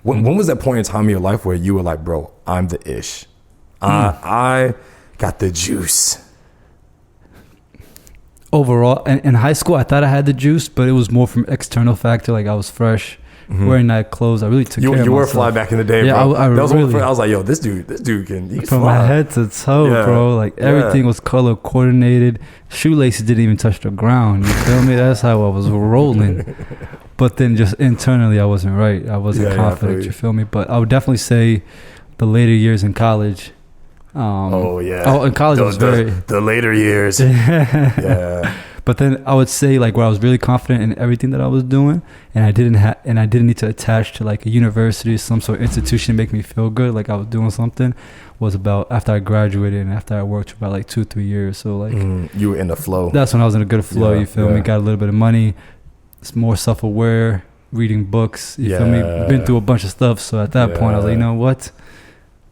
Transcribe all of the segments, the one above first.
When was that point in time in your life where you were like, bro, I'm the ish? I got the juice. Overall, in high school, I thought I had the juice, but it was more from external factor. Like I was fresh, wearing nice clothes. I really took care of myself. You were fly back in the day, yeah, bro. I was like, yo, this dude can from fly. my head to toe, bro. Like everything was color coordinated. Shoelaces didn't even touch the ground. You feel me? That's how I was rolling. But then just internally, I wasn't right. I wasn't confident. You feel me? But I would definitely say the later years in college. In college was the later years. Yeah. But then I would say like where I was really confident in everything that I was doing, and I didn't need to attach to like a university or some sort of institution to make me feel good, like I was doing something, was about after I graduated and after I worked for about like 2-3 years. So like you were in the flow. That's when I was in a good flow. You feel me? Got a little bit of money, it's more self-aware, reading books. You feel me? Been through a bunch of stuff. So at that point, I was like, you know what?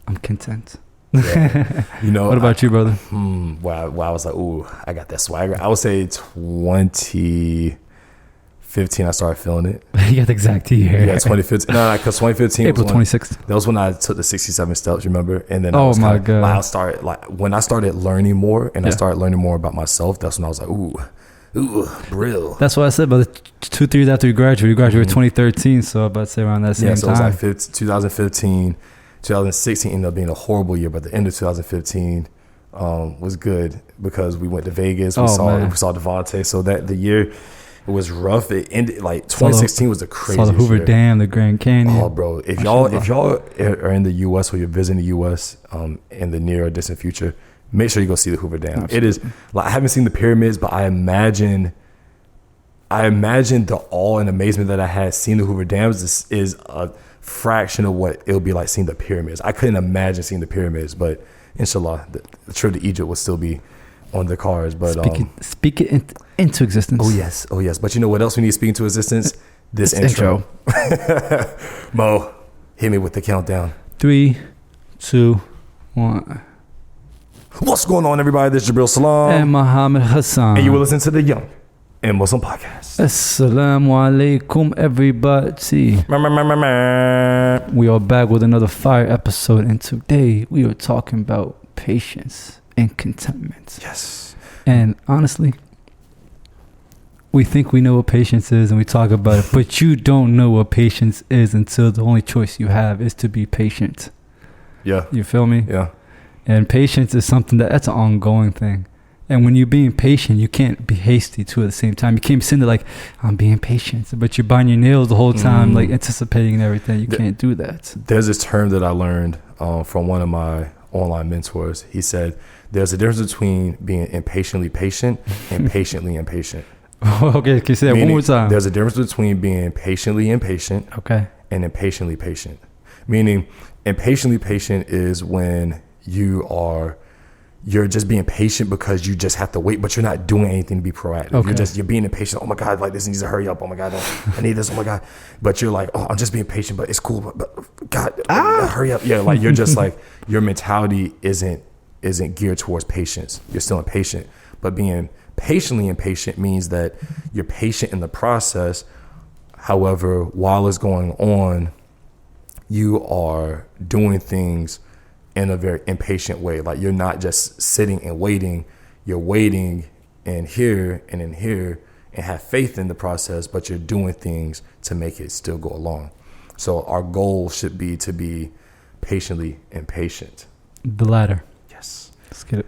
I'm content. Yeah. What about you, brother? Wow, I was like, ooh, I got that swagger. I would say 2015 I started feeling it. You got the exact year. Yeah, 2015. No, because 2015 April 26th. That was when I took the 67 steps, remember? And then God. When I started learning more and I started learning more about myself, that's when I was like, ooh, brill. That's what I said, but 2-3 years after you graduated 2013, so I'm about to say around that same time. So it was like 2015. 2016 ended up being a horrible year, but the end of 2015 was good because we went to Vegas. We saw Devontae. So that the year it was rough. It ended like 2016 was the craziest. Saw the Hoover Dam, the Grand Canyon. Oh, bro! If y'all are in the U.S. or you're visiting the U.S. In the near or distant future, make sure you go see the Hoover Dam. Absolutely. It is like I haven't seen the pyramids, but I imagine the awe and amazement that I had seeing the Hoover Dams is a fraction of what it'll be like seeing the pyramids. I couldn't imagine seeing the pyramids, but inshallah, the trip to Egypt will still be on the cards. But speak it into existence. Oh yes. But you know what else we need to speak into existence? This intro. Mo, hit me with the countdown. 3, 2, 1. What's going on, everybody? This is Jabril Salam and Muhammad Hassan, and you will listen to the Young and Muslim Podcast. Asalaamu Alakum, everybody. We are back with another fire episode, and today we are talking about patience and contentment. Yes. And honestly, we think we know what patience is and we talk about it, but you don't know what patience is until the only choice you have is to be patient. Yeah. You feel me? Yeah. And patience is something that's an ongoing thing. And when you're being patient, you can't be hasty too at the same time. You can't be sitting there like, I'm being patient, but you're biting your nails the whole time, like anticipating and everything. You can't do that. There's this term that I learned from one of my online mentors. He said, there's a difference between being impatiently patient and patiently impatient. Okay, can you say that one more time? There's a difference between being patiently impatient and impatiently patient. Meaning, impatiently patient is when you're just being patient because you just have to wait, but you're not doing anything to be proactive. Okay. You're being impatient. Oh my God, like this needs to hurry up. Oh my God, I need this. Oh my God. But you're like, oh, I'm just being patient, but it's cool. But God, hurry up. Yeah, like you're just like, your mentality isn't geared towards patience. You're still impatient. But being patiently impatient means that you're patient in the process. However, while it's going on, you are doing things in a very impatient way. Like you're not just sitting and waiting, you're waiting and here and in here and have faith in the process, but you're doing things to make it still go along. So our goal should be to be patiently impatient. The latter. Yes. Let's get it.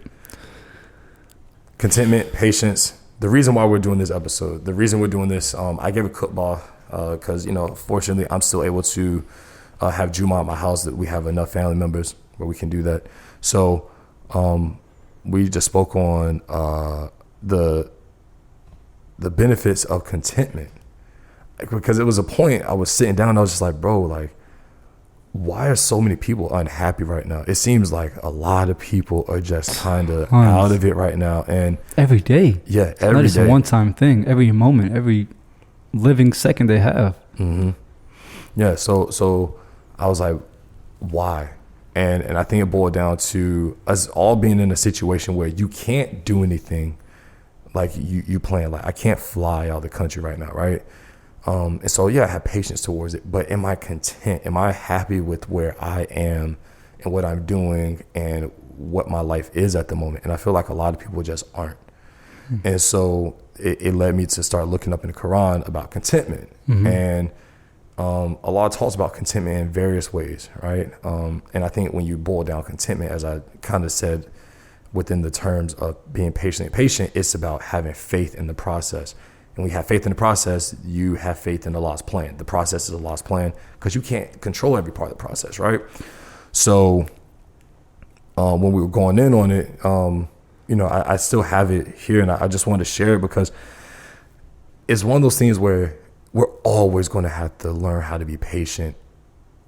Contentment, patience. The reason why we're doing this episode, the reason we're doing this, I gave a khutbah because, fortunately I'm still able to have Juma at my house, that we have enough family members where we can do that. So we just spoke on the benefits of contentment, because it was a point I was sitting down and I was just like, bro, like, why are so many people unhappy right now? It seems like a lot of people are just kind of out of it right now. And every day. Yeah, every day. It's a one-time thing. Every moment, every living second they have. Mm-hmm. Yeah, so I was like, why? And I think it boiled down to us all being in a situation where you can't do anything like you plan. Like, I can't fly out of the country right now, right? And so, yeah, I have patience towards it. But am I content? Am I happy with where I am and what I'm doing and what my life is at the moment? And I feel like a lot of people just aren't. And so it led me to start looking up in the Quran about contentment. And Allah talks about contentment in various ways, right? And I think when you boil down contentment, as I kind of said, within the terms of being patient, it's about having faith in the process. And we have faith in the process, you have faith in Allah's plan. The process is Allah's plan because you can't control every part of the process, right? So when we were going in on it, I still have it here, and I just wanted to share it because it's one of those things where we're always going to have to learn how to be patient.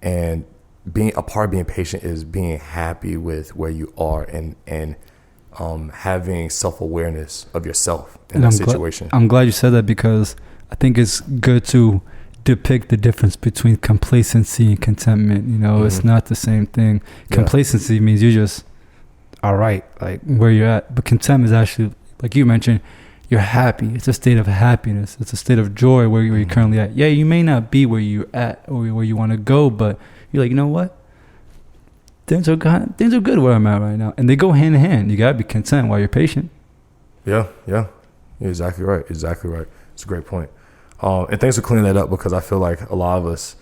And being a part of being patient is being happy with where you are and having self-awareness of yourself in that situation. I'm glad you said that because I think it's good to depict the difference between complacency and contentment. It's not the same thing. Complacency means you just all right, like where you're at. But contentment is actually, like you mentioned, you're happy. It's a state of happiness. It's a state of joy where you're currently at. Yeah, you may not be where you're at or where you want to go, but you're like, you know what? Things are good where I'm at right now. And they go hand in hand. You got to be content while you're patient. Yeah. You're exactly right. It's a great point. And thanks for clearing that up because I feel like a lot of us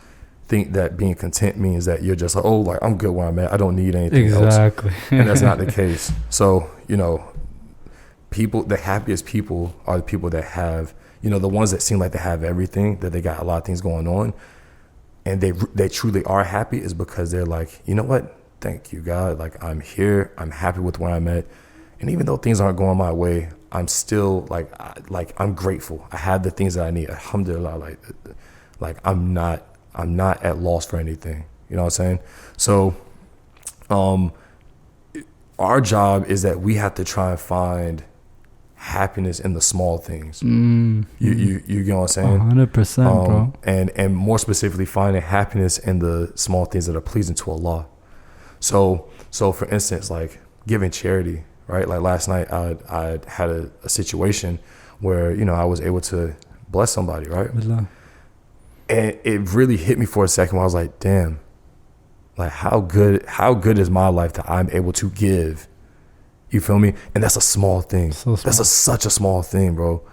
think that being content means that you're just like, oh, like I'm good where I'm at. I don't need anything else. Exactly. And that's not the case. So, the happiest people are the people that have, the ones that seem like they have everything, that they got a lot of things going on, and they truly are happy is because they're like, you know what? Thank you, God. Like I'm here. I'm happy with where I'm at. And even though things aren't going my way, I'm still like I'm grateful. I have the things that I need. Alhamdulillah. Like I'm not at loss for anything. You know what I'm saying? So, our job is that we have to try and find happiness in the small things. You know what I'm saying? 100%, bro. And more specifically, finding happiness in the small things that are pleasing to Allah. So for instance, like giving charity, right? Like last night, I had a situation where I was able to bless somebody, right? Allah. And it really hit me for a second where I was like, damn, like how good is my life that I'm able to give? You feel me? And that's a small thing. So small. That's such a small thing, bro.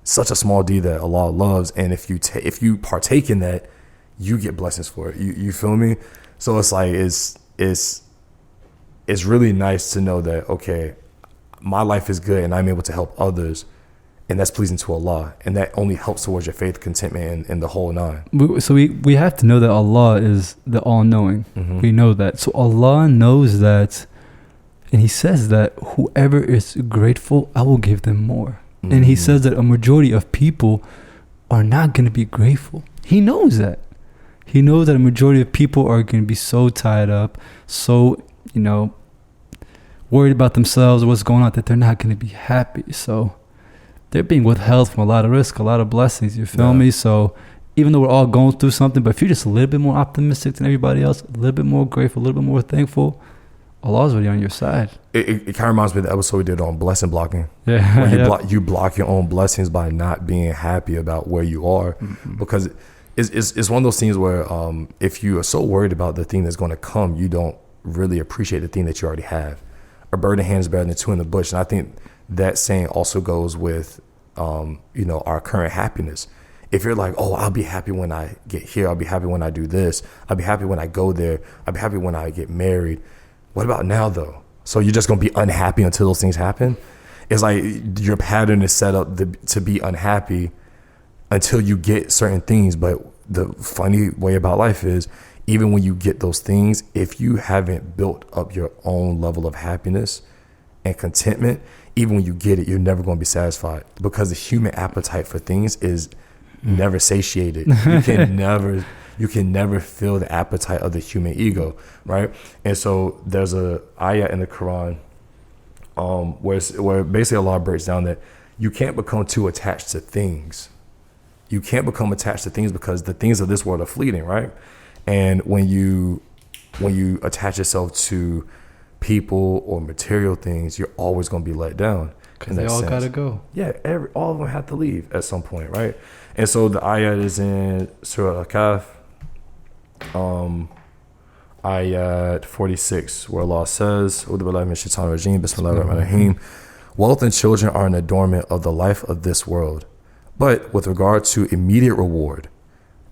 Such a small deed that Allah loves. And if you partake in that, you get blessings for it. You feel me? So it's like, it's really nice to know that, okay, my life is good and I'm able to help others. And that's pleasing to Allah. And that only helps towards your faith, contentment, and the whole nine. So we have to know that Allah is the all-knowing. We know that. So Allah knows that. And he says that whoever is grateful, I will give them more. And he says that a majority of people are not going to be grateful. He knows that. He knows that a majority of people are going to be so tied up, so, worried about themselves, what's going on, that they're not going to be happy. So they're being withheld from a lot of risk, a lot of blessings. You feel me? So even though we're all going through something, but if you're just a little bit more optimistic than everybody else, a little bit more grateful, a little bit more thankful, Allah's already on your side. It kind of reminds me of the episode we did on blessing blocking. Yeah. When you block your own blessings by not being happy about where you are. Because it's one of those things where if you are so worried about the thing that's going to come, you don't really appreciate the thing that you already have. A bird in hand is better than two in the bush. And I think that saying also goes with, our current happiness. If you're like, oh, I'll be happy when I get here. I'll be happy when I do this. I'll be happy when I go there. I'll be happy when I get married. What about now, though? So you're just going to be unhappy until those things happen? It's like your pattern is set up to be unhappy until you get certain things. But the funny way about life is, even when you get those things, if you haven't built up your own level of happiness and contentment, even when you get it, you're never going to be satisfied, because the human appetite for things is never satiated. You can never fill the appetite of the human ego, right? And so there's a ayah in the Quran where basically Allah breaks down that you can't become too attached to things. You can't become attached to things because the things of this world are fleeting, right? And when you attach yourself to people or material things, you're always going to be let down. Because they all got to go. Yeah, all of them have to leave at some point, right? And so the ayat is in Surah Al-Kahf, ayat 46, where Allah says, Bismillahirrahmanirrahim. Wealth and children are an adornment of the life of this world. But with regard to immediate reward,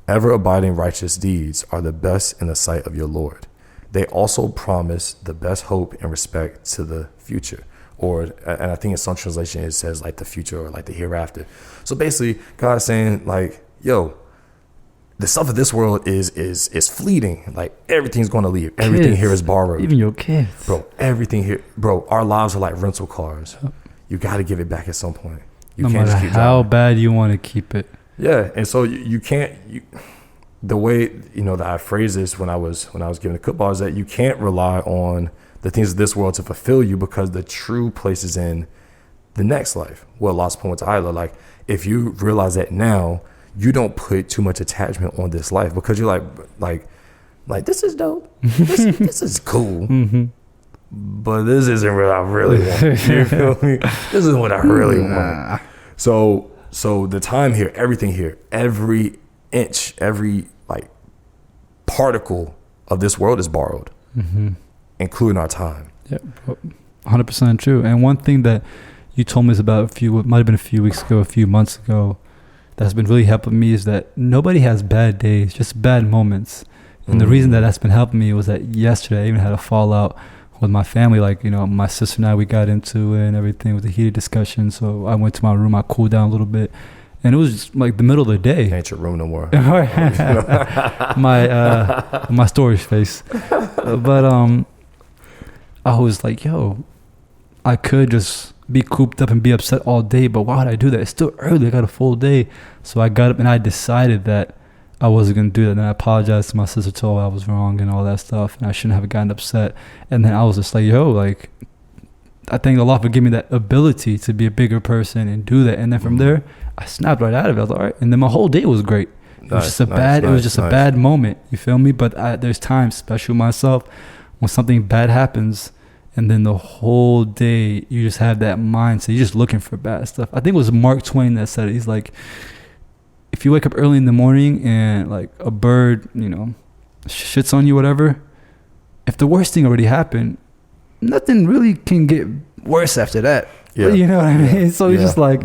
ever-abiding righteous deeds are the best in the sight of your Lord. They also promise the best hope and respect to the future. And I think in some translation it says like the future or like the hereafter. So basically, God's saying like, yo, the stuff of this world is fleeting. Like everything's going to leave. Everything here is borrowed. Even your kids, bro. Everything here, bro. Our lives are like rental cars. You got to give it back at some point. You no can't matter just keep how driving. bad you want to keep it. Yeah, and so you can't. The way that I phrased this when I was giving the football is that you can't rely on the things of this world to fulfill you, because the true place is in the next life. Well, lost point to Isla. Like if you realize that now, you don't put too much attachment on this life, because you're like this is dope. This is cool. Mm-hmm. But this isn't what I really want. You feel me? This is what I really want. So the time here, everything here, every inch, every like particle of this world is borrowed, including our time. Yeah, 100% true. And one thing that you told me is about might have been a few weeks ago, a few months ago, that's been really helping me is that nobody has bad days, just bad moments. And the reason that's been helping me was that yesterday I even had a fallout with my family. Like, my sister and I, we got into it and everything. It was a heated discussion. So I went to my room, I cooled down a little bit. And it was just like the middle of the day. Ain't your room no more. my storage space. But I was like, yo, I could just be cooped up and be upset all day, but why would I do that? It's still early. I got a full day. So I got up and I decided that I wasn't going to do that. And I apologized to my sister, told her I was wrong and all that stuff, and I shouldn't have gotten upset. And then I was just like, yo, like, I thank Allah for giving me that ability to be a bigger person and do that. And then from there, I snapped right out of it. I was like, all right. And then my whole day was great. It was just a bad moment. You feel me? But there's times, especially myself, when something bad happens, and then the whole day you just have that mindset. You're just looking for bad stuff. I think it was Mark Twain that said it. He's like, if you wake up early in the morning and like a bird, shits on you, whatever, if the worst thing already happened, nothing really can get worse after that. Yeah. You know what I mean? So you're just like,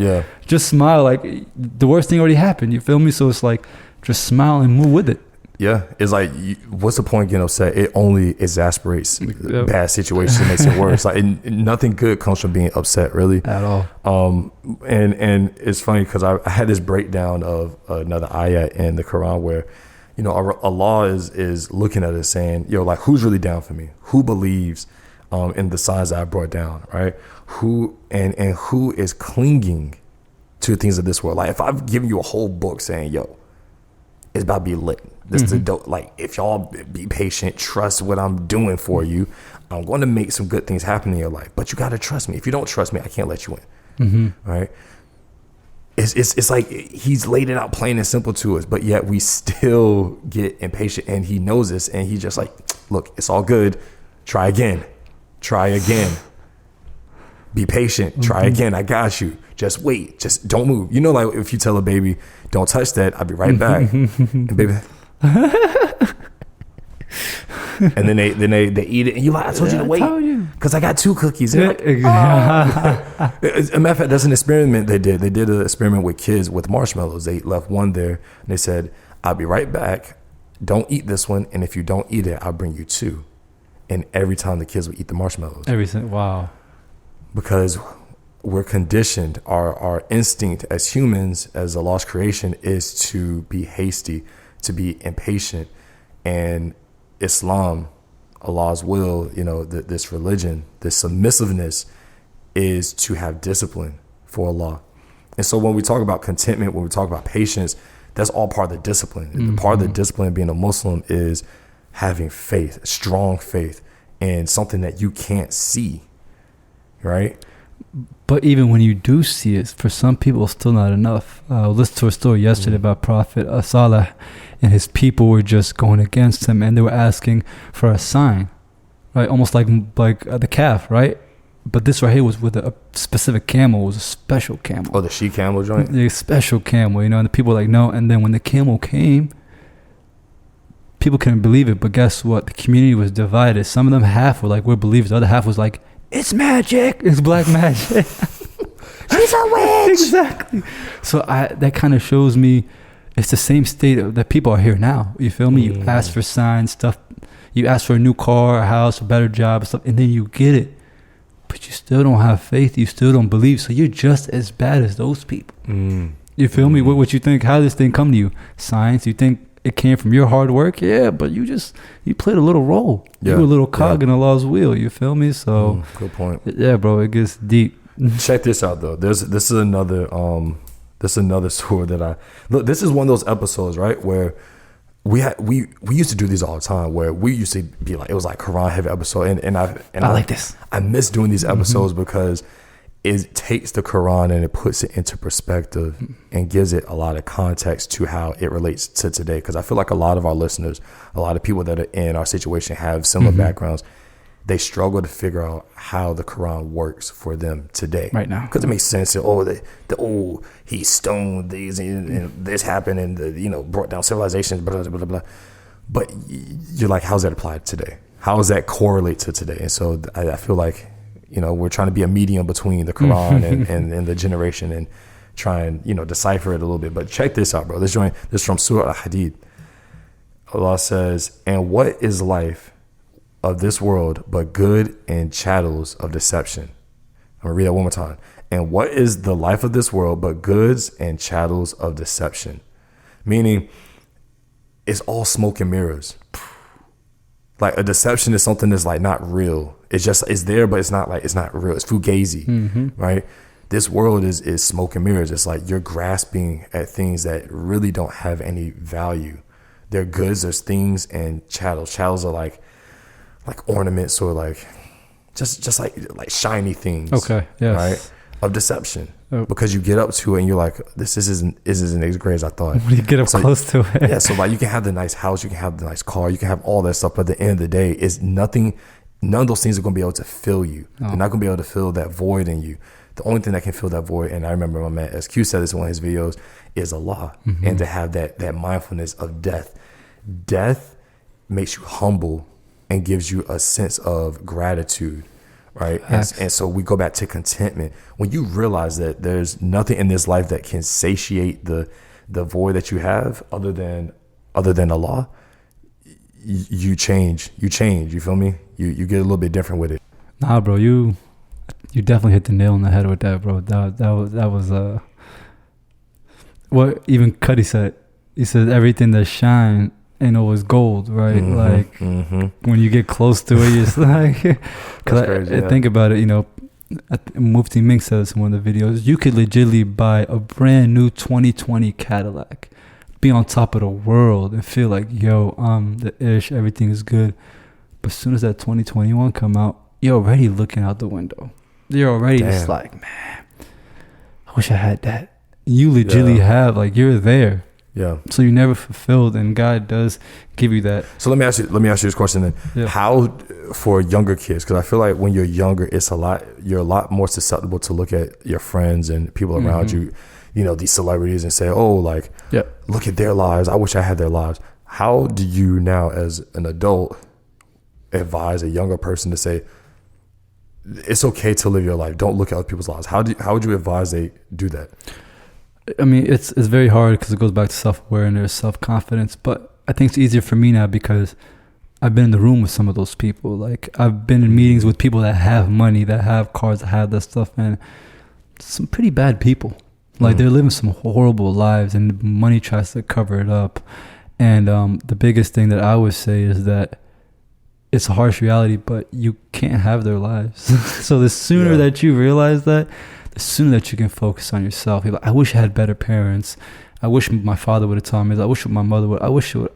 just smile. Like the worst thing already happened. You feel me? So it's like, just smile and move with it. Yeah, it's like, what's the point getting upset? It only exasperates bad situations, makes it worse. Like nothing good comes from being upset, really, at all. And it's funny because I had this breakdown of another ayat in the Quran where, Allah is looking at us saying, yo, like who's really down for me? Who believes in the signs that I brought down, right? Who is clinging to the things of this world? Like if I've given you a whole book saying, yo, it's about to be lit. This is dope. Like if y'all be patient, trust what I'm doing for you, I'm going to make some good things happen in your life. But you got to trust me. If you don't trust me, I can't let you in. Right? It's like he's laid it out plain and simple to us, but yet we still get impatient, and he knows this, and he's just like, look, it's all good. Try again. Be patient. Try again. I got you. Just wait. Just don't move. Like if you tell a baby, don't touch that, I'll be right back. And baby, and then they eat it, and you like, I told you to wait because I got 2 cookies. Like, As a matter of fact, that's an experiment they did. They did an experiment with kids with marshmallows. They left one there, and they said, I'll be right back. Don't eat this one, and if you don't eat it, I'll bring you 2. And every time the kids would eat the marshmallows. Wow. Because we're conditioned, our instinct as humans, as a lost creation, is to be hasty, to be impatient. And Islam, Allah's will, this religion, this submissiveness is to have discipline for Allah. And so when we talk about contentment, when we talk about patience, that's all part of the discipline. The part of the discipline of being a Muslim is having faith, strong faith in something that you can't see, right? But even when you do see it, for some people, it's still not enough. I listened to a story yesterday about Prophet Salih, and his people were just going against him, and they were asking for a sign, right? Almost like the calf, right? But this right here was with a specific camel. It was a special camel. Oh, the she camel joint? The special camel, you know, and the people were like, no. And then when the camel came, people couldn't believe it. But guess what? The community was divided. Some of them, half were like, we're believers. The other half was like, it's magic. It's black magic. She's a witch. Exactly. So that kind of shows me it's the same state that people are here now. You feel me? You ask for signs, stuff. You ask for a new car, a house, a better job, and stuff, and then you get it. But you still don't have faith. You still don't believe. So you're just as bad as those people. You feel me? What you think? How did this thing come to you? Science? You think it came from your hard work? Yeah, but you played a little role. You were a little cog in Allah's wheel. You feel me? So good point. Yeah, bro. It gets deep. Check this out though. This is another sword that look. This is one of those episodes, right, where we used to do these all the time, where we used to be like, it was like Quran heavy episode, and I like this. I miss doing these episodes because it takes the Quran and it puts it into perspective and gives it a lot of context to how it relates to today. Because I feel like a lot of our listeners, a lot of people that are in our situation have similar backgrounds. They struggle to figure out how the Quran works for them today. Right now. Because it makes sense. He stoned these and this happened and, brought down civilizations, blah, blah, blah, blah. But you're like, how's that applied today? How does that correlate to today? And so I feel like, we're trying to be a medium between the Quran and the generation and try and, decipher it a little bit. But check this out, bro. This is from Surah Al-Hadid. Allah says, and what is life of this world but good and chattels of deception? I'm gonna read that one more time. And what is the life of this world but goods and chattels of deception? Meaning it's all smoke and mirrors. Like a deception is something that's like not real. It's there, but it's not real. It's fugazi, right? This world is smoke and mirrors. It's like you're grasping at things that really don't have any value. They're goods, there's things, and chattels. Chattels are like ornaments or like just like shiny things. Okay. Yes. Right. Of deception. Because you get up to it and you're like, this isn't as great as I thought. When you get up close to it. Yeah. So like you can have the nice house, you can have the nice car, you can have all that stuff, but at the end of the day, it's nothing. None of those things are going to be able to fill you. They're not going to be able to fill that void in you. The only thing that can fill that void, and I remember my man SQ said this in one of his videos, is Allah. And to have that mindfulness of death. Death makes you humble and gives you a sense of gratitude, right? And so we go back to contentment. When you realize that there's nothing in this life that can satiate the void that you have other than Allah, you change. You feel me? You get a little bit different with it. Nah, bro, you definitely hit the nail on the head with that, bro. That was what even Cuddy said. He said everything that shine ain't always gold, right? When you get close to it, you're just like, because I think about it, Mufti Mink said this in one of the videos, you could legitimately buy a brand new 2020 Cadillac, be on top of the world and feel like, yo, the ish, everything is good. But as soon as that 2021 come out, you're already looking out the window. You're already just like, man, I wish I had that. You legitimately have, like, you're there. Yeah. So you never fulfilled, and God does give you that. So let me ask you this question then. Yeah. How for younger kids? Because I feel like when you're younger, you're a lot more susceptible to look at your friends and people around you, these celebrities, and say, oh, like, look at their lives. I wish I had their lives. How do you now, as an adult, advise a younger person to say, it's okay to live your life, don't look at other people's lives? How would you advise they do that? I mean, it's very hard because it goes back to self-awareness, self-confidence. But I think it's easier for me now because I've been in the room with some of those people. Like, I've been in meetings with people that have money, that have cars, that have that stuff, and some pretty bad people. Like, they're living some horrible lives, and money tries to cover it up. And the biggest thing that I would say is that it's a harsh reality, but you can't have their lives. So the sooner that you realize that, the sooner that you can focus on yourself. You're like, I wish I had better parents. I wish my father would have taught me. I wish my mother would. I wish. But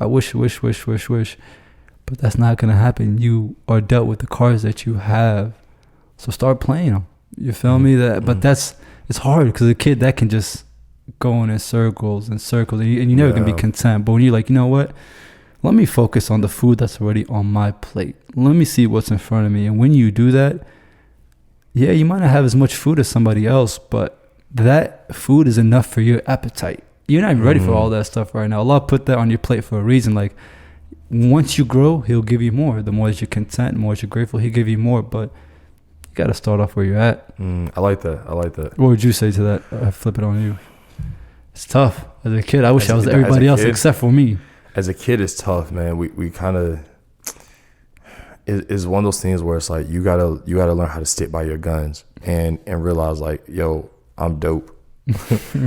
that's not going to happen. You are dealt with the cards that you have. So start playing them. You feel me? But it's hard because a kid that can just go in circles and circles, and you never can be content. But when you're like, you know what? Let me focus on the food that's already on my plate. Let me see what's in front of me. And when you do that, yeah, you might not have as much food as somebody else, but that food is enough for your appetite. You're not ready for all that stuff right now. Allah put that on your plate for a reason. Like, once you grow, He'll give you more. The more that you're content, the more that you're grateful, He'll give you more. But you got to start off where you're at. I like that. What would you say to that? I flip it on you. It's tough. As a kid, I wish I was everybody else except for me. As a kid, it's tough, man. We kind of, it's one of those things where it's like you gotta learn how to stick by your guns and realize, like, yo, I'm dope.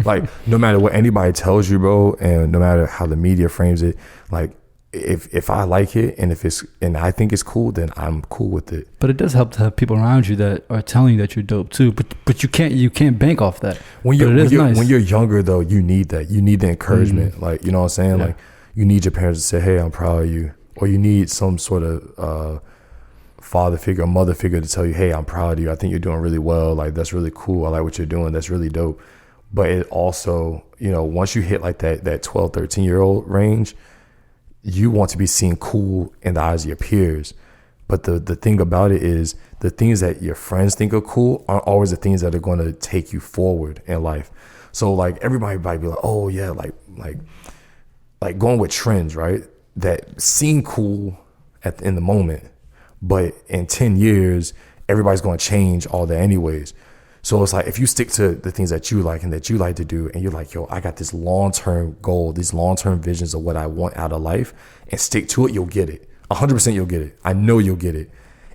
Like, no matter what anybody tells you, bro, and no matter how the media frames it, like, if I like it and I think it's cool, then I'm cool with it. But it does help to have people around you that are telling you that you're dope too. But you can't bank off that. When you're younger though, you need that. You need the encouragement. Like, you know what I'm saying? Yeah. Like, you need your parents to say, "Hey, I'm proud of you," or you need some sort of father figure or mother figure to tell you, "Hey, I'm proud of you. I think you're doing really well. Like, that's really cool. I like what you're doing. That's really dope." But it also, you know, once you hit like that 12, 13-year-old range, you want to be seen cool in the eyes of your peers. But the thing about it is, the things that your friends think are cool aren't always the things that are going to take you forward in life. So like, everybody might be like, oh yeah, like going with trends, right? That seem cool in the moment, but in 10 years, everybody's going to change all that anyways. So it's like, if you stick to the things that you like and that you like to do, and you're like, yo, I got this long-term goal, these long-term visions of what I want out of life, and stick to it, you'll get it. 100% you'll get it. I know you'll get it.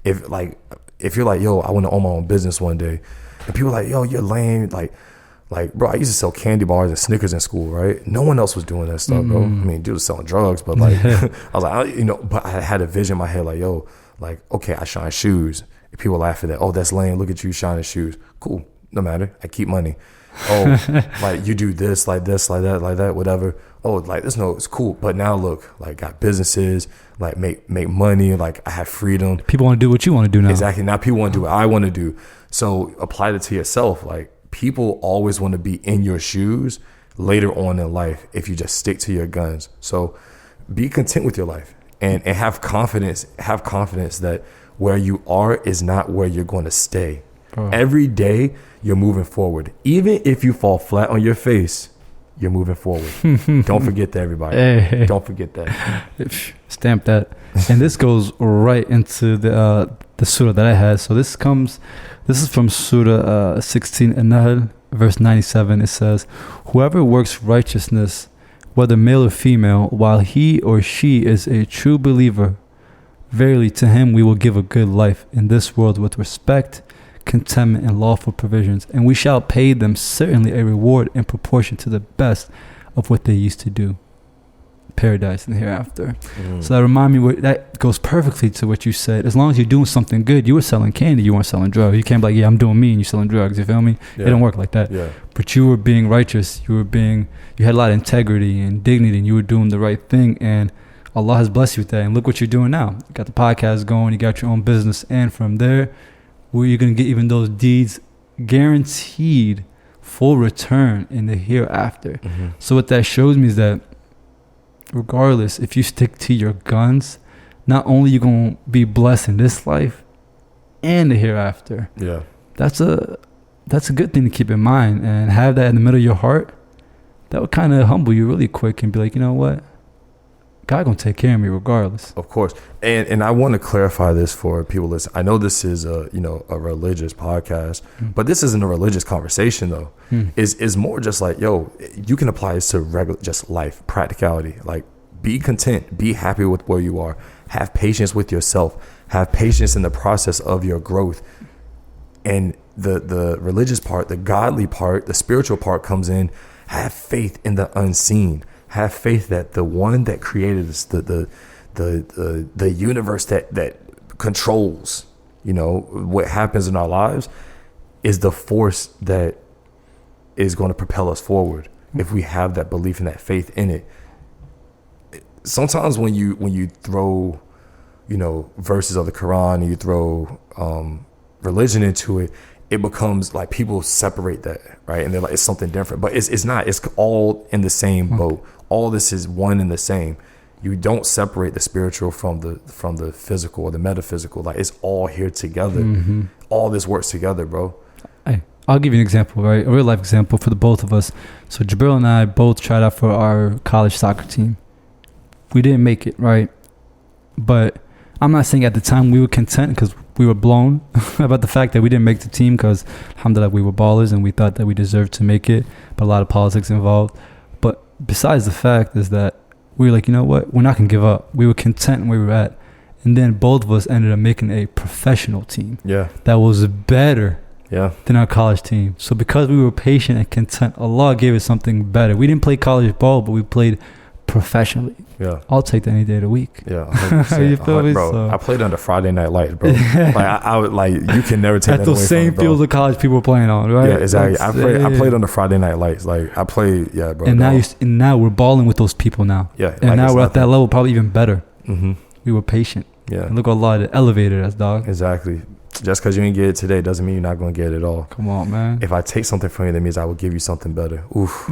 If you're like, yo, I want to own my own business one day, and people are like, yo, you're lame. Like, bro, I used to sell candy bars and Snickers in school, right? No one else was doing that stuff, bro. I mean, dude was selling drugs, but like, I was like, but I had a vision in my head, like, yo, like, okay, I shine shoes. People laugh at that. Oh, that's lame. Look at you shining shoes. Cool. No matter. I keep money. Oh, like, you do this, like that, whatever. Oh, like, it's cool. But now look, like, got businesses, like make money. Like, I have freedom. People want to do what you want to do now. Exactly. Now people want to do what I want to do. So apply it to yourself. Like, people always want to be in your shoes later on in life if you just stick to your guns. So be content with your life and have confidence. Have confidence that where you are is not where you're going to stay. Every day you're moving forward. Even if you fall flat on your face, you're moving forward. Don't forget that, everybody. Hey. Don't forget that. Stamp that. And this goes right into the surah that I had. So this is from Surah 16 An-Nahl, verse 97. It says, whoever works righteousness, whether male or female, while he or she is a true believer, verily to him we will give a good life in this world with respect, contentment, and lawful provisions, and we shall pay them certainly a reward in proportion to the best of what they used to do. Paradise and hereafter. So that remind me, that goes perfectly to what you said. As long as you're doing something good, you were selling candy, you weren't selling drugs. You can't be like, yeah, I'm doing me, and you're selling drugs. You feel me? Yeah. It don't work like that. Yeah. But you were being righteous. You had a lot of integrity and dignity, and you were doing the right thing, and Allah has blessed you with that. And look what you're doing now. You got the podcast going, you got your own business, and from there, where you're going to get even those deeds guaranteed full return in the hereafter. So what that shows me is that regardless, if you stick to your guns, not only you're going to be blessed in this life and the hereafter. Yeah. That's a good thing to keep in mind, and have that in the middle of your heart. That would kind of humble you really quick and be like, you know what? God gonna take care of me regardless. Of course. And I want to clarify this for people listening. I know this is a religious podcast, but this isn't a religious conversation though. It's more just like, yo, you can apply this to regular, just life, practicality. Like, be content, be happy with where you are, have patience with yourself, have patience in the process of your growth. And the religious part, the godly part, the spiritual part comes in. Have faith in the unseen. Have faith that the one that created us, the universe that controls, what happens in our lives, is the force that is going to propel us forward. If we have that belief and that faith in it. Sometimes when you throw, verses of the Quran and you throw religion into it, it becomes like people separate that, right? And they're like, it's something different, but it's not. It's all in the same boat. All this is one and the same. You don't separate the spiritual from the physical or the metaphysical. Like, it's all here together. Mm-hmm. All this works together, bro. Hey, I'll give you an example, right? A real life example for the both of us. So Jabril and I both tried out for our college soccer team. We didn't make it, right? But I'm not saying at the time we were content, because we were blown about the fact that we didn't make the team, because alhamdulillah, we were ballers and we thought that we deserved to make it, but a lot of politics involved. But besides the fact is that we were like, you know what? We're not going to give up. We were content where we were at. And then both of us ended up making a professional team. Yeah. That was better than our college team. So because we were patient and content, Allah gave us something better. We didn't play college ball, but we played professionally. Yeah. I'll take that any day of the week. Yeah. You feel me? Bro, So, I played under Friday Night Lights, bro. Like, I would, like, you can never take at that those away same from me, fields of college people were playing on, right? Yeah, exactly. I played under Friday Night Lights. Like, I played, yeah, bro. And now we're balling with those people now. Yeah. And like, now we're at that level, probably even better. Mm-hmm. We were patient. Yeah. And look, Allah elevated us, dog. Exactly. Just because you didn't get it today doesn't mean you're not going to get it at all. Come on, man. If I take something from you, that means I will give you something better. Oof.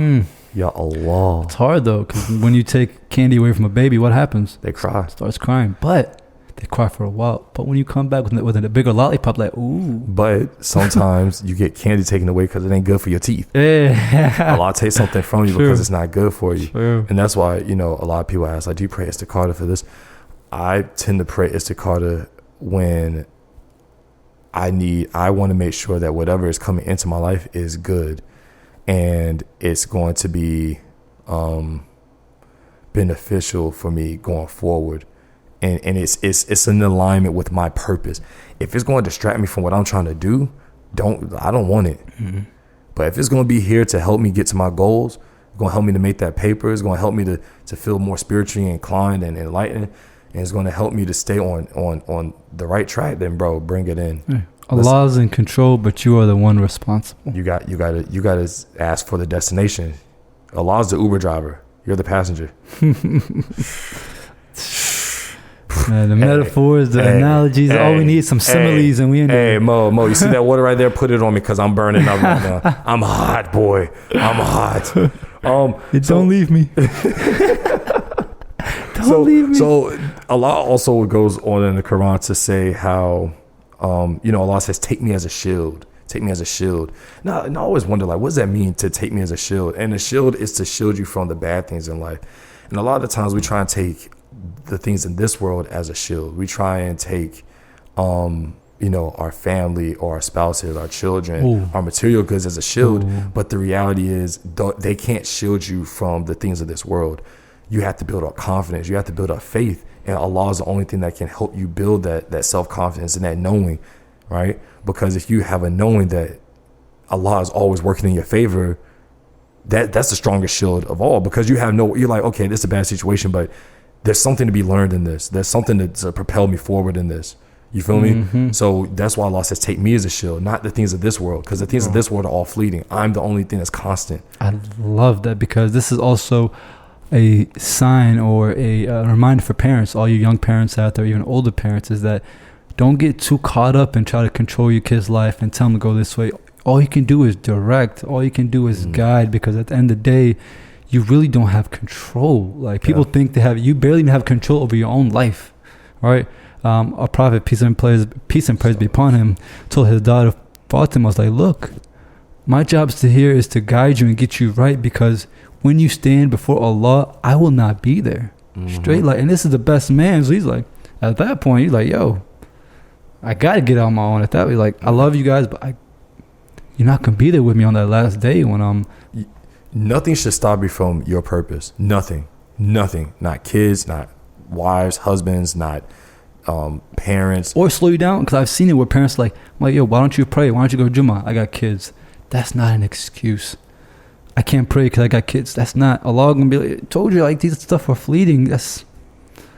Ya Allah. It's hard, though, because when you take candy away from a baby, what happens? They cry. It starts crying. But they cry for a while. But when you come back with a bigger lollipop, like, ooh. But sometimes you get candy taken away because it ain't good for your teeth. Yeah. Allah takes something from you because it's not good for you. True. And that's why, you know, a lot of people ask, like, do you pray istikhara for this? I tend to pray istikhara when I want to make sure that whatever is coming into my life is good and it's going to be beneficial for me going forward. And it's in alignment with my purpose. If it's going to distract me from what I'm trying to do, I don't want it. Mm-hmm. But if it's going to be here to help me get to my goals, it's going to help me to make that paper, it's going to help me to feel more spiritually inclined and enlightened, and it's going to help me to stay on the right track, then bro, bring it in. Yeah. Allah's in control, but you are the one responsible. You got to ask for the destination. Allah's the Uber driver. You're the passenger. Man, the metaphors, the analogies, all we need is some similes, and we in there. Hey, Mo, you see that water right there? Put it on me, because I'm burning up right now. I'm hot, boy. I'm hot. Don't leave me. Don't leave me. So Allah also goes on in the Quran to say how, Allah says, take me as a shield. Take me as a shield. Now, and I always wonder, like, what does that mean, to take me as a shield? And a shield is to shield you from the bad things in life. And a lot of the times we try and take the things in this world as a shield. We try and take, our family or our spouses, our children, our material goods as a shield. But the reality is they can't shield you from the things of this world. You have to build up confidence. You have to build up faith. And Allah is the only thing that can help you build that self-confidence and that knowing, right? Because if you have a knowing that Allah is always working in your favor, that's the strongest shield of all, because you're like, okay, this is a bad situation, but there's something to be learned in this. There's something to propel me forward in this. You feel me? So that's why Allah says, take me as a shield, not the things of this world, because the things of this world are all fleeting. I'm the only thing that's constant. I love that, because this is also a sign or a reminder for parents, all you young parents out there, even older parents, is that don't get too caught up and try to control your kid's life and tell them to go this way. All you can do is direct. All you can do is guide, because at the end of the day, you really don't have control. Like, people think you barely even have control over your own life, right? Our Prophet, peace and praise be upon him, told his daughter Fatima, was like, look, my job is to guide you and get you right, because when you stand before Allah, I will not be there. Straight, like, and this is the best man. So he's like, at that point, he's like, yo, I got to get on my own. At that way, like, I love you guys, but you're not going to be there with me on that last day when I'm... Nothing should stop you from your purpose. Nothing. Not kids, not wives, husbands, not parents. Or slow you down, because I've seen it where parents I'm like, yo, why don't you pray? Why don't you go to Jummah? I got kids. That's not an excuse. I can't pray because I got kids. That's not... Allah going to be like, told you, like, these stuff are fleeting. That's...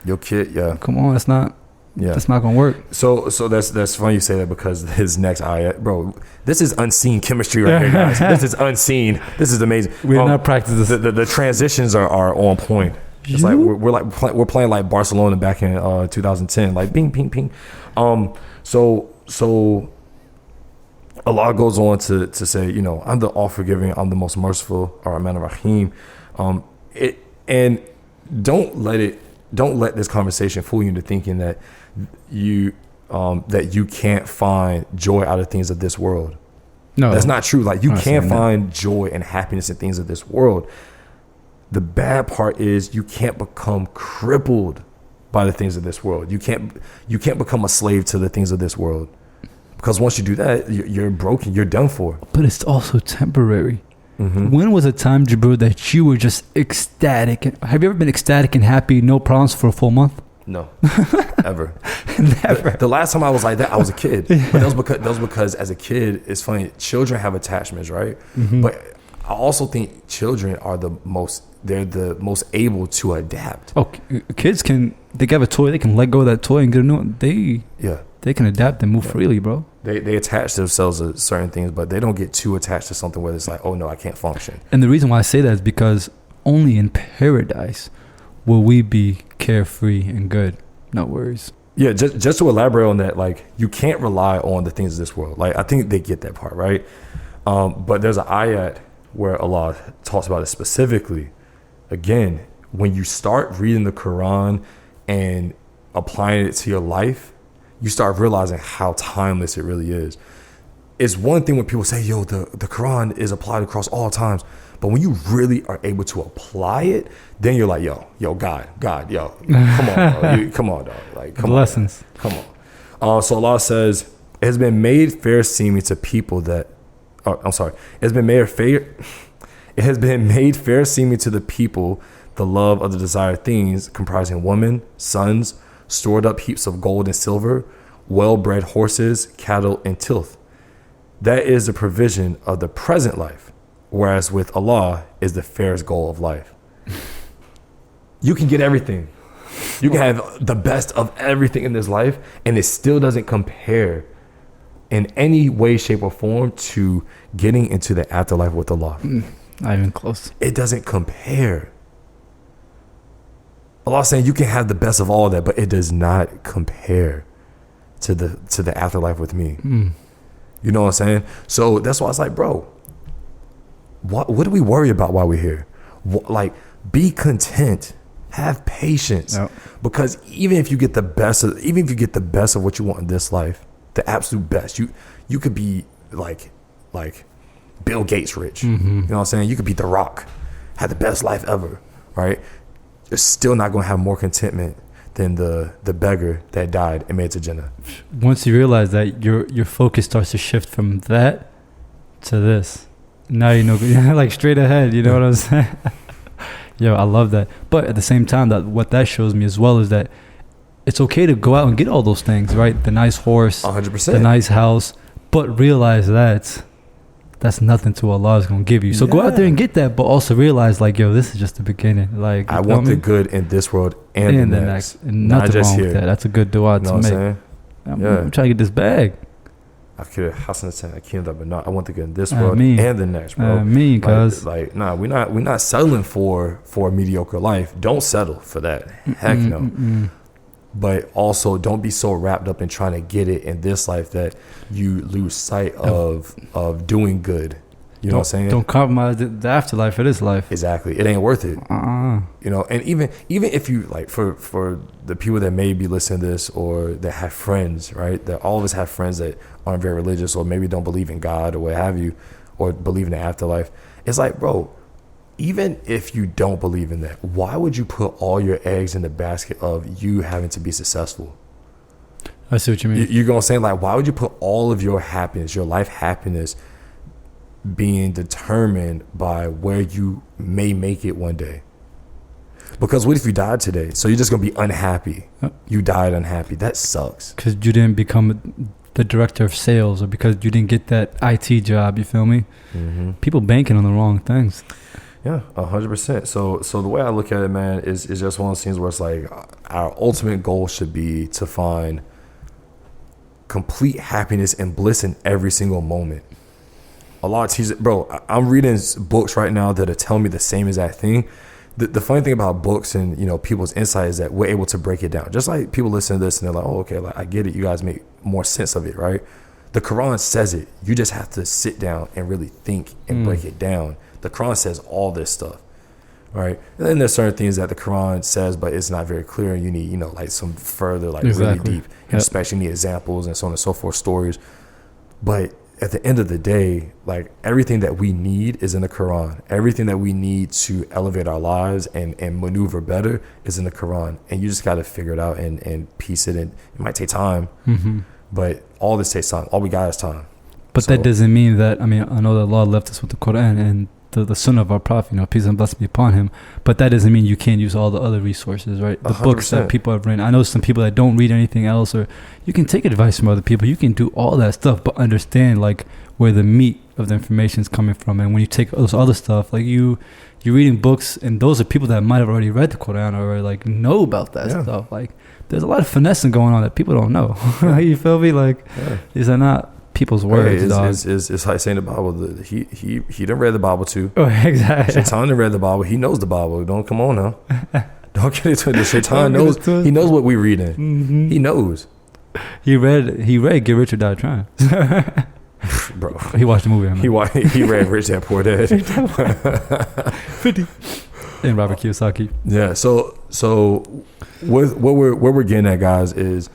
Your kid, yeah. Come on, that's not... Yeah. That's not gonna work. So that's funny you say that, because his next ayat, bro, this is unseen chemistry right here, guys. This is unseen. This is amazing. We're not practicing this. The transitions are on point. It's like we're playing like Barcelona back in 2010, like bing, ping, ping. So Allah goes on to say, I'm the all forgiving, I'm the most merciful, Ar-Rahman Ar-Rahim. And don't let it don't let this conversation fool you into thinking that you can't find joy out of things of this world. No, that's not true. Like, you can find joy and happiness in things of this world. The bad part is you can't become crippled by the things of this world. You can't become a slave to the things of this world, because once you do that, you're broken. You're done for. But it's also temporary. Mm-hmm. When was a time, Jabril, that you were just ecstatic? Have you ever been ecstatic and happy, no problems for a full month? No, ever. Never. The last time I was like that, I was a kid. Yeah. But that was because as a kid, it's funny. Children have attachments, right? Mm-hmm. But I also think children are the most able to adapt. Oh, kids they have a toy, they can let go of that toy and get a new one. They can adapt and move freely, bro. They attach themselves to certain things, but they don't get too attached to something where it's like, oh no, I can't function. And the reason why I say that is because only in paradise will we be carefree and good. No worries. Yeah, just to elaborate on that, like, you can't rely on the things of this world. Like, I think they get that part, right? But there's an ayat where Allah talks about it specifically. Again, when you start reading the Quran and applying it to your life, you start realizing how timeless it really is. It's one thing when people say, yo, the Quran is applied across all times. But when you really are able to apply it, then you're like, yo, God, yo, come on, bro. Come on, dog. Like, come on. Lessons. Come on. So Allah says, it has been made fair seeming to people that, it has been made fair seeming to the people the love of the desired things, comprising women, sons, stored up heaps of gold and silver, well-bred horses, cattle, and tilth. That is the provision of the present life, whereas with Allah is the fairest goal of life. You can get everything. You can have the best of everything in this life, and it still doesn't compare in any way, shape, or form to getting into the afterlife with Allah. Not even close. It doesn't compare. Allah's saying you can have the best of all that, but it does not compare to the afterlife with me. You know what I'm saying? So that's why it's like, bro, what do we worry about while we're here? Like, be content, have patience, because even if you get the best of what you want in this life, the absolute best, you could be like Bill Gates rich. You know what I'm saying? You could be The Rock, have the best life ever, right? You're still not going to have more contentment than the beggar that died and made it to Jannah. Once you realize that, your focus starts to shift from that to this. Now you know, like straight ahead. You know what I'm saying? Yo, I love that. But at the same time, that what that shows me as well is that it's okay to go out and get all those things, right? The nice horse, 100%, the nice house, but realize that's nothing to Allah is gonna give you. So go out there and get that, but also realize, like, yo, this is just the beginning. Like, I want the good in this world and the next. And nothing just wrong with that. That's a good dua to make. I'm trying to get this bag. I want the good in this world and the next, bro. We're not settling for a mediocre life. Don't settle for that. Heck no. But also, don't be so wrapped up in trying to get it in this life that you lose sight of doing good. You know what I'm saying? Don't compromise the afterlife for this life. Exactly. It ain't worth it. You know, and even if you, like, for the people that may be listening to this or that have friends, right? That all of us have friends that aren't very religious or maybe don't believe in God or what have you, or believe in the afterlife. It's like, bro, even if you don't believe in that, why would you put all your eggs in the basket of you having to be successful? I see what you mean. You're going to say, like, why would you put all of your happiness, your life happiness, being determined by where you may make it one day? Because what if you died today? So you're just going to be unhappy. You died unhappy. That sucks. Because you didn't become the director of sales, or because you didn't get that IT job, you feel me? People banking on the wrong things. Yeah, 100%. So the way I look at it, man, is just one of those things where it's like our ultimate goal should be to find complete happiness and bliss in every single moment. A lot of teachers, bro, I'm reading books right now that are telling me the same exact thing. The funny thing about books and, you know, people's insight is that we're able to break it down. Just like people listen to this and they're like, oh, okay, like, I get it. You guys make more sense of it, right? The Quran says it. You just have to sit down and really think and break it down. The Quran says all this stuff, right? And then there's certain things that the Quran says, but it's not very clear, and you need, you know, like some further, like really deep inspection, the examples and so on and so forth, stories. But at the end of the day, like everything that we need is in the Quran. Everything that we need to elevate our lives and maneuver better is in the Quran. And you just got to figure it out and piece it in. It might take time, but all this takes time. All we got is time. But that doesn't mean that, I mean, I know that Allah left us with the Quran and the sunnah of our Prophet, you know, peace and blessing be upon him. But that doesn't mean you can't use all the other resources, right? The 100%. Books that people have written. I know some people that don't read anything else, or you can take advice from other people. You can do all that stuff, but understand like where the meat of the information is coming from. And when you take those other stuff, like you're reading books, and those are people that might have already read the Quran or like know about that stuff. Like there's a lot of finessing going on that people don't know. You feel me? Like these are not people's words. It's like saying the Bible. He didn't read the Bible too. Oh, exactly. Shaitan didn't read the Bible. He knows the Bible. Don't come on now. Don't get into it. Shaitan knows. He knows what we reading. He knows. He read Get Rich or Die Trying. Bro, he watched the movie. He read Rich Dad Poor Dad. 50. And Robert Kiyosaki. Yeah. So what we're getting at, guys, is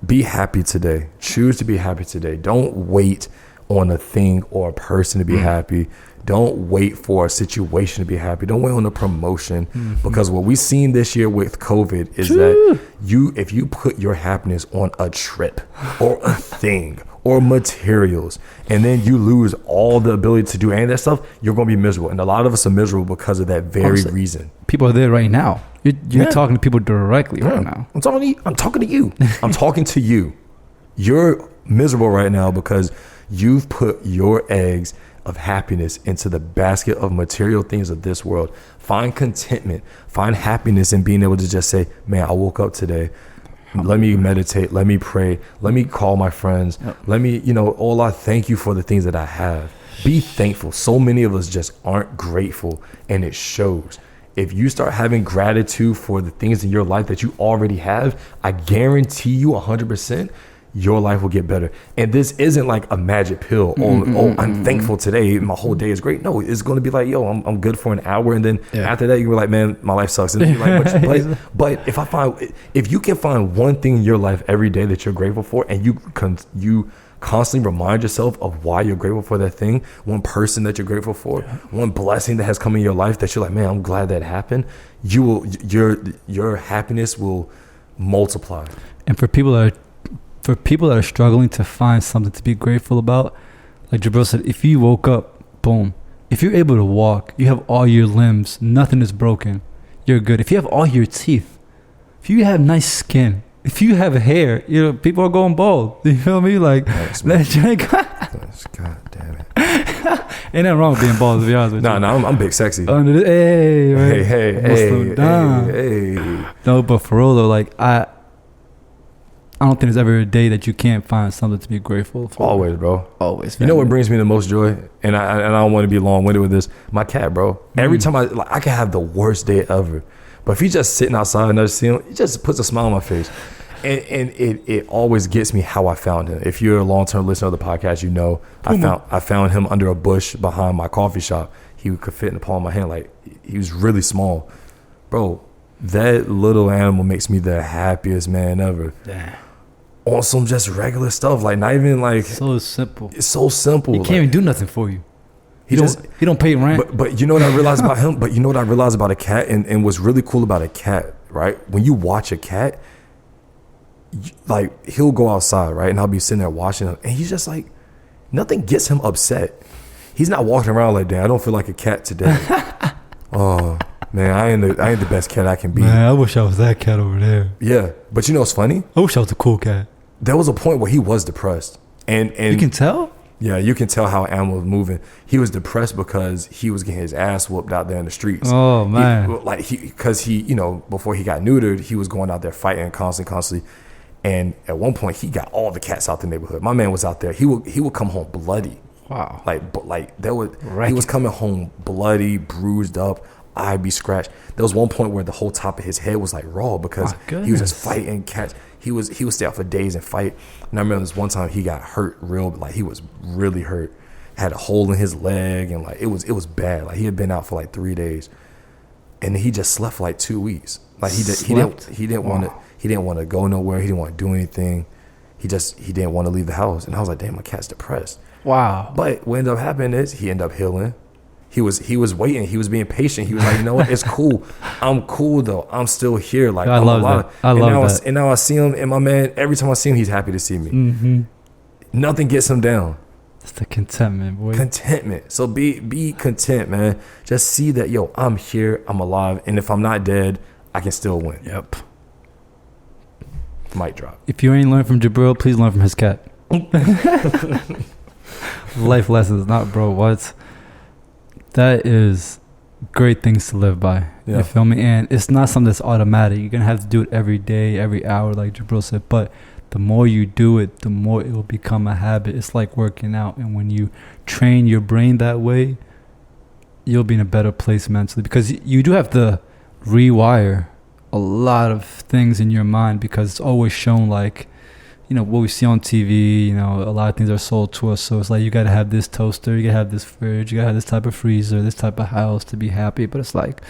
be happy today. Choose to be happy today. Don't wait on a thing or a person to be happy. Don't wait for a situation to be happy. Don't wait on a promotion, because what we've seen this year with COVID is that if you put your happiness on a trip or a thing or materials, and then you lose all the ability to do any of that stuff, you're going to be miserable. And a lot of us are miserable because of that very reason. People are there right now. You're talking to people directly right now. I'm talking to you. I'm talking to you. You're miserable right now because you've put your eggs of happiness into the basket of material things of this world. Find contentment. Find happiness in being able to just say, man, I woke up today. Let me meditate. Let me pray. Let me call my friends. Let me, Allah, thank you for the things that I have. Be thankful. So many of us just aren't grateful, and it shows. If you start having gratitude for the things in your life that you already have, I guarantee you 100%, your life will get better. And this isn't like a magic pill. I'm thankful today. My whole day is great. No, it's going to be like, I'm good for an hour. And then after that, you're like, man, my life sucks. And then you're like, but if you can find one thing in your life every day that you're grateful for, and you constantly remind yourself of why you're grateful for that thing, one person that you're grateful for, one blessing that has come in your life that you're like, man, I'm glad that happened. Your happiness will multiply. And for people that are struggling to find something to be grateful about, like Jabril said, if you woke up, boom. If you're able to walk, you have all your limbs, nothing is broken, you're good. If you have all your teeth, if you have nice skin, if you have hair, people are going bald. You feel me? Like, God damn it. Ain't nothing wrong with being bald, to be honest with you. No, I'm big sexy. Hey. No, but for real though, like, I don't think there's ever a day that you can't find something to be grateful for. Always, bro. Always. You know what brings me the most joy? And I don't want to be long-winded with this. My cat, bro. Every time I can have the worst day ever, but if he's just sitting outside and I see him, he just puts a smile on my face. And it always gets me how I found him. If you're a long-term listener of the podcast, you know I found him under a bush behind my coffee shop. He could fit in the palm of my hand. Like, he was really small. Bro, that little animal makes me the happiest man ever. Damn. On some just regular stuff, like not even like so simple. It's so simple. He can't even do nothing for you. He don't pay rent. But you know what I realized about him? But you know what I realized about a cat, and what's really cool about a cat, right? When you watch a cat, like, he'll go outside, right? And I'll be sitting there watching him, and he's just like, nothing gets him upset. He's not walking around like that. I don't feel like a cat today. Oh man, I ain't the best cat I can be. Man, I wish I was that cat over there. Yeah, but you know what's funny? I wish I was a cool cat. There was a point where he was depressed, and you can tell. Yeah, you can tell how animal was moving. He was depressed because he was getting his ass whooped out there in the streets. Oh man, because he before he got neutered, he was going out there fighting constantly. And at one point, he got all the cats out the neighborhood. My man was out there. He would come home bloody. Wow. He was coming home bloody, bruised up, eye be scratched. There was one point where the whole top of his head was like raw because he was just fighting cats. He would stay out for days and fight. And I remember this one time he got hurt he was really hurt. Had a hole in his leg, and like it was bad. Like, he had been out for like 3 days. and he just slept for like 2 weeks. Like he didn't want to go nowhere. He didn't want to do anything. He didn't want to leave the house. And I was like, damn, my cat's depressed. Wow. But what ended up happening is he ended up healing. He was waiting. He was being patient. He was like, you know what? It's cool. I'm cool though. I'm still here. Like I love that. I love that. And now I see him, and my man, every time I see him, he's happy to see me. Mm-hmm. Nothing gets him down. It's the contentment, boy. Contentment. So be content, man. Just see that, yo, I'm here. I'm alive. And if I'm not dead, I can still win. Yep. Mic drop. If you ain't learned from Jabril, please learn from his cat. Life lessons, not bro. What? That is great things to live by. Yeah. You feel me? And it's not something that's automatic. You're gonna have to do it every day, every hour, like Jabril said. But the more you do it, the more it will become a habit. It's like working out. And when you train your brain that way, you'll be in a better place mentally, because you do have to rewire a lot of things in your mind, because it's always shown like, you know, what we see on TV, you know, a lot of things are sold to us. So it's like, you got to have this toaster, you got to have this fridge, you got to have this type of freezer, this type of house to be happy. But it's like,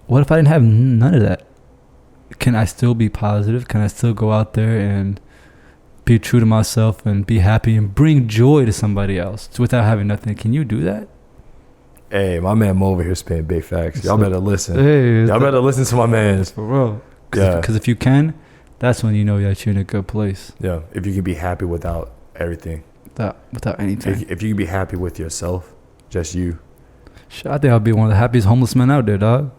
what if I didn't have none of that? Can I still be positive? Can I still go out there and be true to myself and be happy and bring joy to somebody else without having nothing? Can you do that? Hey, my man Mo over here spitting big facts. Y'all better listen. Hey, y'all better listen to my man. For real. Because if you can, that's when you know that you're in a good place. Yeah, if you can be happy without everything. Without anything. If you can be happy with yourself, just you. I think I'll be one of the happiest homeless men out there, dog.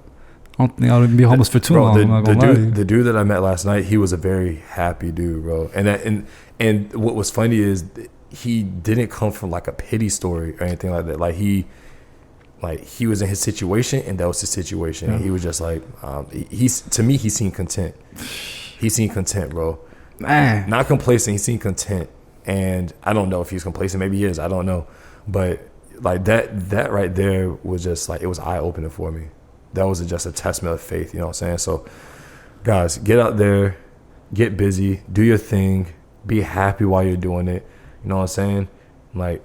I don't think I'll be homeless for too long. The dude that I met last night, he was a very happy dude, bro. And what was funny is he didn't come from like a pity story or anything like that. Like he was in his situation, and that was his situation. Yeah. And he was just like, he seemed content. He seemed content, bro. Man. Not complacent. He seemed content. And I don't know if he's complacent. Maybe he is. I don't know. But like that right there was just like, it was eye-opening for me. That was just a testament of faith. You know what I'm saying? So, guys, get out there, get busy, do your thing, be happy while you're doing it. You know what I'm saying? Like,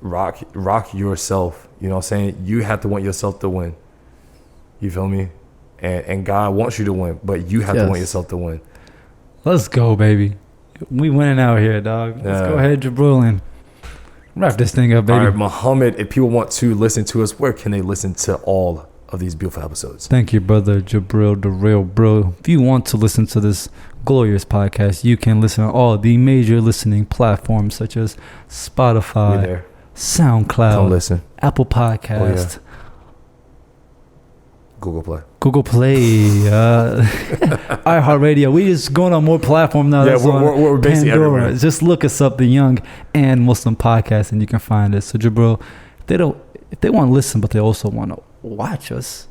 rock yourself. You know what I'm saying? You have to want yourself to win. You feel me? And God wants you to win, but you have to want yourself to win. Let's go, baby. We winning out here, dog. Let's go ahead, Jabril, and wrap this thing up, baby. All right, Muhammad, if people want to listen to us, where can they listen to all of these beautiful episodes? Thank you, brother Jabril, the real bro. If you want to listen to this glorious podcast, you can listen on all the major listening platforms such as Spotify, SoundCloud, Apple Podcast, Google Play, iHeartRadio. We just going on more platforms now. Yeah, we're basically everywhere. Just look us up, the Young and Muslim Podcast, and you can find us. So Jabril, if they want to listen, but they also want to watch us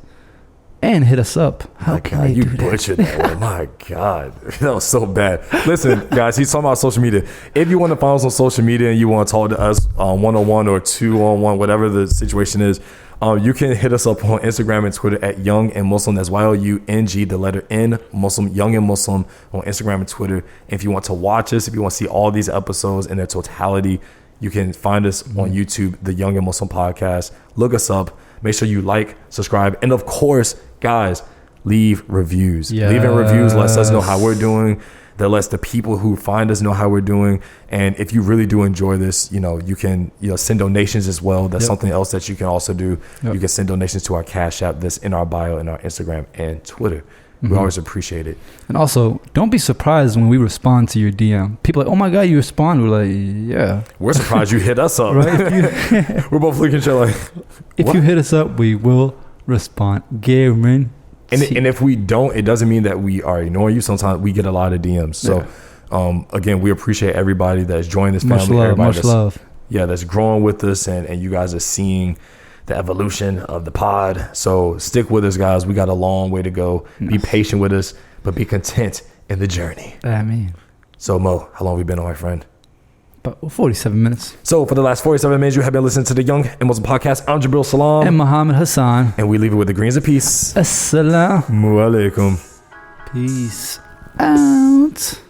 and hit us up, how can I do that? You butchered that one. My God, that was so bad. Listen, guys, he's talking about social media. If you want to follow us on social media and you want to talk to us one-on-one or two-on-one, whatever the situation is, you can hit us up on Instagram and Twitter at Young and Muslim. That's YOUNG, the letter N, Muslim, Young and Muslim on Instagram and Twitter. And if you want to watch us, if you want to see all these episodes in their totality, you can find us on YouTube, the Young and Muslim Podcast. Look us up. Make sure you like, subscribe, and of course, guys, leave reviews. Yes. Leaving reviews lets us know how we're doing. That lets the people who find us know how we're doing. And if you really do enjoy this, you can send donations as well. That's something else that you can also do. You can send donations to our Cash App that's in our bio and our Instagram and Twitter. We always appreciate it. And also, don't be surprised when we respond to your DM. People are like, oh my God, you respond. We're like, yeah. We're surprised you hit us up. Right? We're both looking at each other like, if you hit us up, we will respond. Garen. And if we don't, it doesn't mean that we are ignoring you. Sometimes we get a lot of DMs. So, again, we appreciate everybody that's joined this family. Much love. Yeah, that's growing with us. And you guys are seeing the evolution of the pod. So stick with us, guys. We got a long way to go. Be patient with us, but be content in the journey. I mean. So, Mo, how long have we been on, my friend? About 47 minutes. So for the last 47 minutes, you have been listening to the Young and Muslim Podcast. I'm Jabril Salam. And Muhammad Hassan. And we leave it with the greens of peace. Asalaamu Alakum. Peace out.